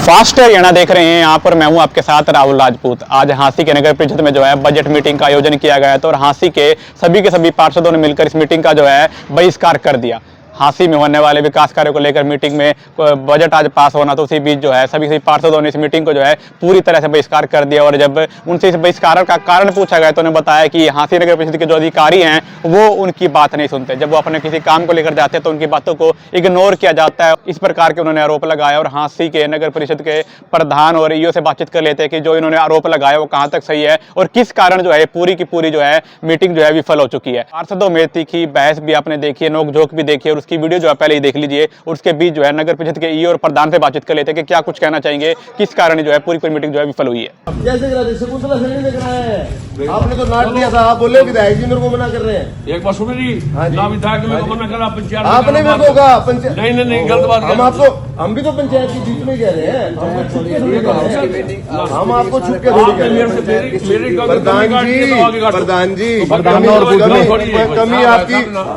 Fast Haryana देख रहे हैं। यहाँ पर मैं हूँ आपके साथ राहुल राजपूत। आज हांसी के नगर परिषद में जो है बजट मीटिंग का आयोजन किया गया था और हांसी के सभी पार्षदों ने मिलकर इस मीटिंग का जो है बहिष्कार कर दिया। हांसी में होने वाले विकास कार्यों को लेकर मीटिंग में बजट आज पास होना, तो उसी बीच जो है सभी पार्षदों ने इस मीटिंग को जो है पूरी तरह से बहिष्कार कर दिया। और जब उनसे इस बहिष्कार का कारण पूछा गया तो उन्होंने बताया कि हांसी नगर परिषद के जो अधिकारी हैं वो उनकी बात नहीं सुनते। जब वो अपने किसी काम को लेकर जाते हैं तो उनकी बातों को इग्नोर किया जाता है। इस प्रकार के उन्होंने आरोप लगाया और हांसी के नगर परिषद के प्रधान और ईओ से बातचीत कर लेते हैं कि जो इन्होंने आरोप लगाया वो कहाँ तक सही है और किस कारण जो है पूरी की पूरी जो है मीटिंग जो है विफल हो चुकी है। पार्षदों में तीखी बहस भी आपने देखी है, नोकझोंक भी देखी है और उसकी वीडियो जो है पहले देख लीजिए। और उसके बीच जो है नगर परिषद के ईओ और प्रधान से बातचीत कर लेते हैं कि क्या कुछ कहना चाहेंगे, किस कारण जो है पूरी मीटिंग जो है विफल हुई है। आपने तो नाट दिया था, आप बोले विधायक जी मेरे को मना कर रहे हैं। एक बार सुन ली ना, विधायक मेरे को मना करा, पंचायत आपने मेरे को कहा पंचायत नहीं गलत बात। हम भी तो पंचायत के बीच में कह रहे हैं, हम आपको छुप के थोड़ी कह रहे हैं। प्रधान जी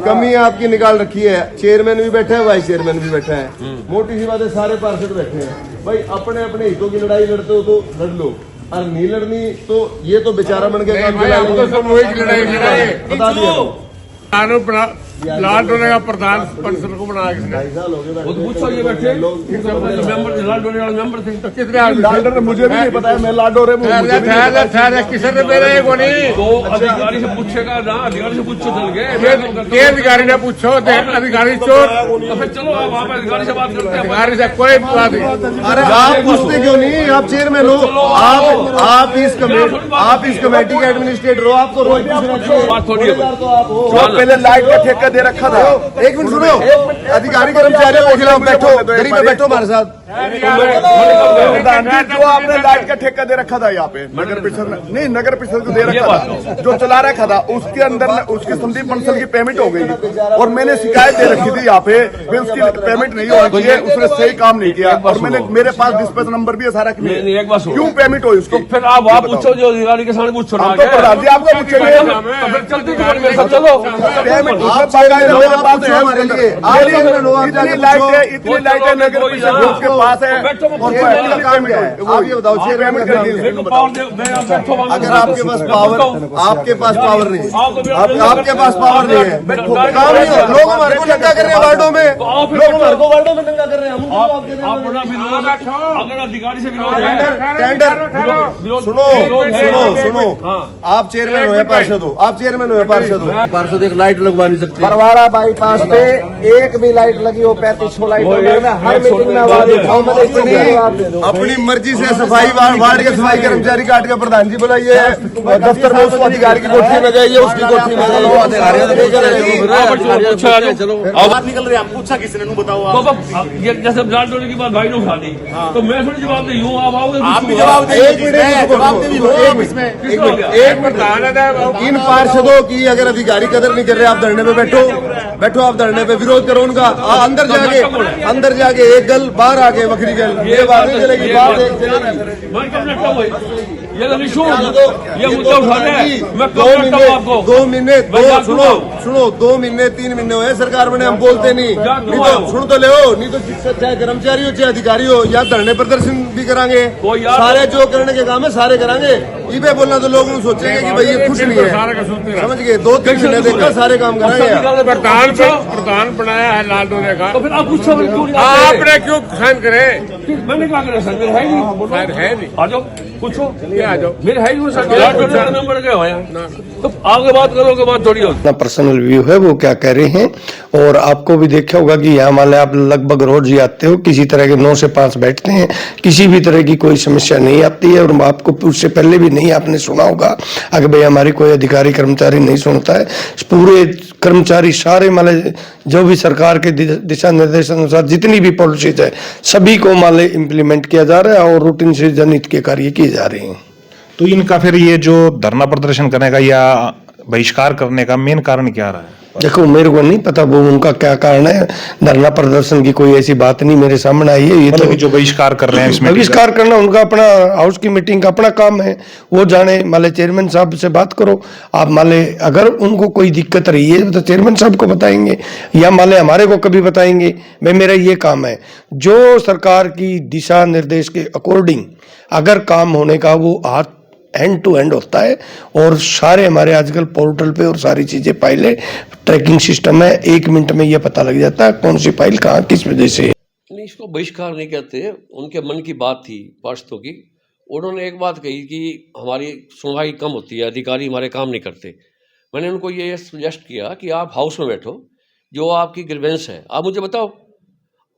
कमी आपकी निकाल रखी है। चेयरमैन भी बैठा है, वाइस चेयरमैन भी बैठा है। मोटी सी बात है, सारे पार्षद बैठे हैं। भाई अपने अपने हितों की लड़ाई लड़ते हो तो लड़ लो, और नहीं लड़नी तो ये तो बेचारा बन गया। बता दिया लाल डोले का प्रधान परिषद को बना पूछो, ये बैठे मेंबर लाल डोले वाले मेंबर थे तो कितने मुझे भी नहीं पता है, मैं लाडो रे किसी ने मेरे को नहीं। तो अधिकारी से पूछेगा ना, अधिकारी से पूछो चल गए। अधिकारी ने पूछो, अधिकारी चोर। तो फिर चलो आप वहाँ पे अधिकारी से बात करते हैं। अधिकारी से कोई बात नहीं। अरे आप पूछते क्यों नहीं? आप चेयरमैन हो, आप इस कमेटी के एडमिनिस्ट्रेटर हो, आपको रोज बात थोड़ी है। तो आप हो। पहले लाइट का ठेका दे रखा था। एक मिनट सुनो, अधिकारी कर्मचारी के खिलाफ बैठो, गरीब में बैठो हमारे साथ। जो आपने लाइट का ठेका दे रखा था यहाँ पे नगर परिषद नहीं, नगर परिषद को दे रखा था, जो चला रखा था उसके अंदर उसके संदीप बंसल की पेमेंट हो गई और मैंने शिकायत दे रखी थी यहाँ पे, उसकी पेमेंट नहीं होनी चाहिए, उसने सही काम नहीं किया और मैंने मेरे पास डिस्पैच नंबर भी है सारा। क्यों पेमेंट हुई उसको? फिर आप वहाँ पूछो, जो अधिकारी के सामने पूछो ना। प्रधान जी आपको पूछेंगे, चलो पेमेंट हमारे लिए इतनी लाइट है नगर परिषद के पास है और काम क्या है आप ये बताओ। पेमेंट अगर आपके पास पावर नहीं, आपके पास पावर नहीं है, काम नहीं है। लोग हमारे को दंगा कर रहे हैं वार्डों में, लोग हमारे को वार्डों में दंगा कर रहे हैं। अगर अधिकारी से टेंडर सुनो, आप चेयरमैन हो, पार्षद हो, आप चेयरमैन हो, पार्षद एक लाइट लगवा नहीं सकते। परवारा बाईपास पे एक भी लाइट लगी हो, 3500 लाइट हर मीटिंग में अपनी मर्जी से सफाई वार्ड के सफाई कर्मचारी काट के प्रधान जी बुलाइए, दफ्तर में उसको अधिकारी की कोठी में जाइए, उसकी कोठी में चलो निकल रही है। पूछा किसी ने बताओ, जैसे लाल डोले की बात भाई ने उठा दी तो मैं थोड़ी जवाब दे यूँ आप आओगे, आप भी जवाब इन पार्षदों की अगर अधिकारी कदर नहीं कर रहे, आप धरने पे बैठो, आप धरने पे विरोध करो उनका। अंदर जाके एक गल, बाहर आके बकरी गल, ये बात नहीं चलेगी। ये मुद्दा उठा रहे हैं, मैं आपको 2 महीने सुनो 2 महीने 3 महीने हुए सरकार बने, हम बोलते नहीं तो सुन तो ले, नहीं तो चाहे कर्मचारी हो चाहे अधिकारी हो, या धरने प्रदर्शन भी करांगे, सारे जो करने के काम है सारे करांगे। इबे बोलना तो लोग सोचेंगे कि भाई ये खुश नहीं है, समझ गए। 2-3 महीने देखकर सारे काम कराएंगे। प्रधान बनाया है लाल डोले का, तो फिर आप पूछो आपने क्यों साइन करे? मैंने क्या करा सर, मेरे है नहीं। आ जाओ पूछो, आ जाओ, मेरे है ही सर, नंबर क्या है तो आगे बात करोगे, बात थोड़ी हो। अपना पर्सनल व्यू है वो क्या कह रहे हैं। और आपको भी देखा होगा कि यहाँ मान आप लगभग रोज ही आते हो, किसी तरह के 9 से 5 बैठते हैं, किसी भी तरह की कोई समस्या नहीं आती है। और आपको उससे पहले भी नहीं आपने सुना होगा अगर भाई हमारी कोई अधिकारी कर्मचारी नहीं सुनता है। पूरे कर्मचारी सारे माले जो भी सरकार के दिशा निर्देश अनुसार जितनी भी पॉलिसीज है सभी को माले इम्प्लीमेंट किया जा रहा है और रूटीन से जनहित के कार्य किए जा रहे हैं। तो इनका फिर ये जो धरना प्रदर्शन करने का या बहिष्कार करने का मेन कारण क्या रहा है? देखो मेरे को नहीं पता वो उनका क्या कारण है, धरना प्रदर्शन की कोई ऐसी बात नहीं मेरे सामने आई है। ये मतलब तो कि जो बहिष्कार कर रहे हैं इसमें बहिष्कार करना उनका अपना हाउस की मीटिंग का अपना काम है, वो जाने। माले चेयरमैन साहब से बात करो आप, माले अगर उनको कोई दिक्कत रही है तो चेयरमैन साहब को बताएंगे या माले हमारे को कभी बताएंगे। भाई मेरा ये काम है, जो सरकार की दिशा निर्देश के अकॉर्डिंग अगर काम होने का वो हाथ एंड टू एंड होता है। और सारे हमारे आजकल पोर्टल पे और सारी चीजें फाइलें ट्रैकिंग सिस्टम है, 1 मिनट में ये पता लग जाता है कौन सी फाइल कहाँ किस वजह से है। नहीं, इसको बहिष्कार नहीं कहते, उनके मन की बात थी पार्षदों की। उन्होंने एक बात कही कि हमारी सुनवाई कम होती है, अधिकारी हमारे काम नहीं करते। मैंने उनको ये सजेस्ट किया कि आप हाउस में बैठो, जो आपकी ग्रीवेंस है आप मुझे बताओ।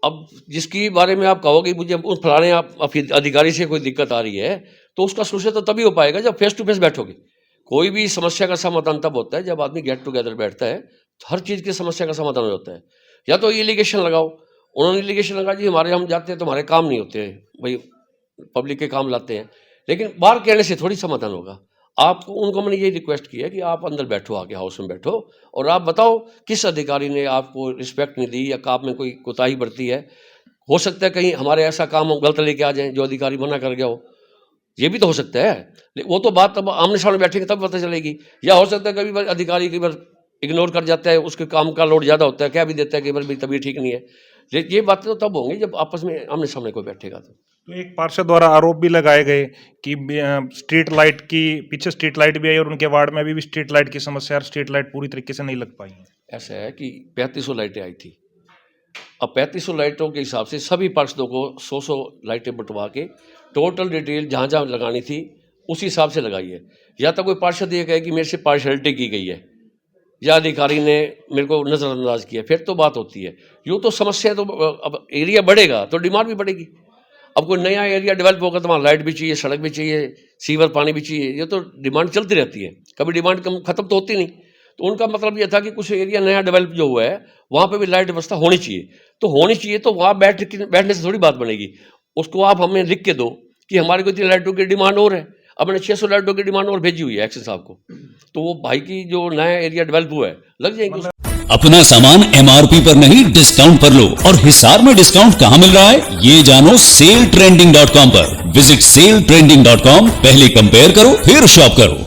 अब जिसकी बारे में आप कहोगे मुझे उस फलाने आप अधिकारी से कोई दिक्कत आ रही है, तो उसका सोल्यूशन तो तभी हो पाएगा जब फेस टू फेस बैठोगे। कोई भी समस्या का समाधान तब होता है जब आदमी गेट टुगेदर बैठता है, तो हर चीज़ की समस्या का समाधान हो जाता है। या तो एलिगेशन लगाओ, उन्होंने एलिगेशन लगा जी हमारे हम जाते हैं तो हमारे काम नहीं होते, भाई पब्लिक के काम लाते हैं, लेकिन बाहर कहने से थोड़ी समाधान होगा। आपको उनको मैंने ये रिक्वेस्ट किया कि आप अंदर बैठो, आके हाउस में बैठो और आप बताओ किस अधिकारी ने आपको रिस्पेक्ट नहीं दी या काम में कोई कोताही बरती है। हो सकता है कहीं हमारे ऐसा काम गलत लेके आ जाए जो अधिकारी मना कर गया हो, ये भी तो हो सकता है। वो तो बात तब आमने सामने बैठेंगे तब पता चलेगी। या हो सकता है कभी बार अधिकारी कई बार इग्नोर कर जाता है, उसके काम का लोड ज़्यादा होता है, क्या भी देता है, कई बार मेरी तबीयत ठीक नहीं है। ये बातें तो तब होंगी जब आपस में आमने सामने कोई बैठेगा। तो एक पार्षद द्वारा आरोप भी लगाए गए कि स्ट्रीट लाइट की पीछे स्ट्रीट लाइट भी आई और उनके वार्ड में अभी भी स्ट्रीट लाइट की समस्या है, स्ट्रीट लाइट पूरी तरीके से नहीं लग पाई है। ऐसा है कि 3500 लाइटें आई थी। अब 3500 लाइटों के हिसाब से सभी पार्षदों को 100 लाइटें बंटवा के टोटल डिटेल जहाँ जहाँ लगानी थी उस हिसाब से लगाई है। या तो कोई पार्षद ये कहे कि मेरे से पार्शलिटी की गई है या अधिकारी ने मेरे को नज़रअंदाज किया, फिर तो बात होती है। यूँ तो समस्या तो अब एरिया बढ़ेगा तो डिमांड भी बढ़ेगी। अब कोई नया एरिया डेवलप होगा तो वहाँ लाइट भी चाहिए, सड़क भी चाहिए, सीवर पानी भी चाहिए। ये तो डिमांड चलती रहती है, कभी डिमांड कम खत्म तो होती नहीं। तो उनका मतलब ये था कि कुछ एरिया नया डेवलप जो हुआ है वहाँ पे भी लाइट व्यवस्था होनी चाहिए। तो होनी चाहिए तो वहाँ बैठने से थोड़ी बात बनेगी। उसको आप हमें लिख के दो कि हमारे को इतनी लाइटों की डिमांड और है। अब मैंने 600 लाइटों की डिमांड और भेजी हुई है एक्शन साहब को, तो वो भाई की जो नया एरिया डेवलप हुआ है लग जाएंगे। अपना सामान MRP पर नहीं डिस्काउंट पर लो। और हिसार में डिस्काउंट कहां मिल रहा है ये जानो SaleTrending.com पर। विजिट SaleTrending.com, पहले कंपेयर करो फिर शॉप करो।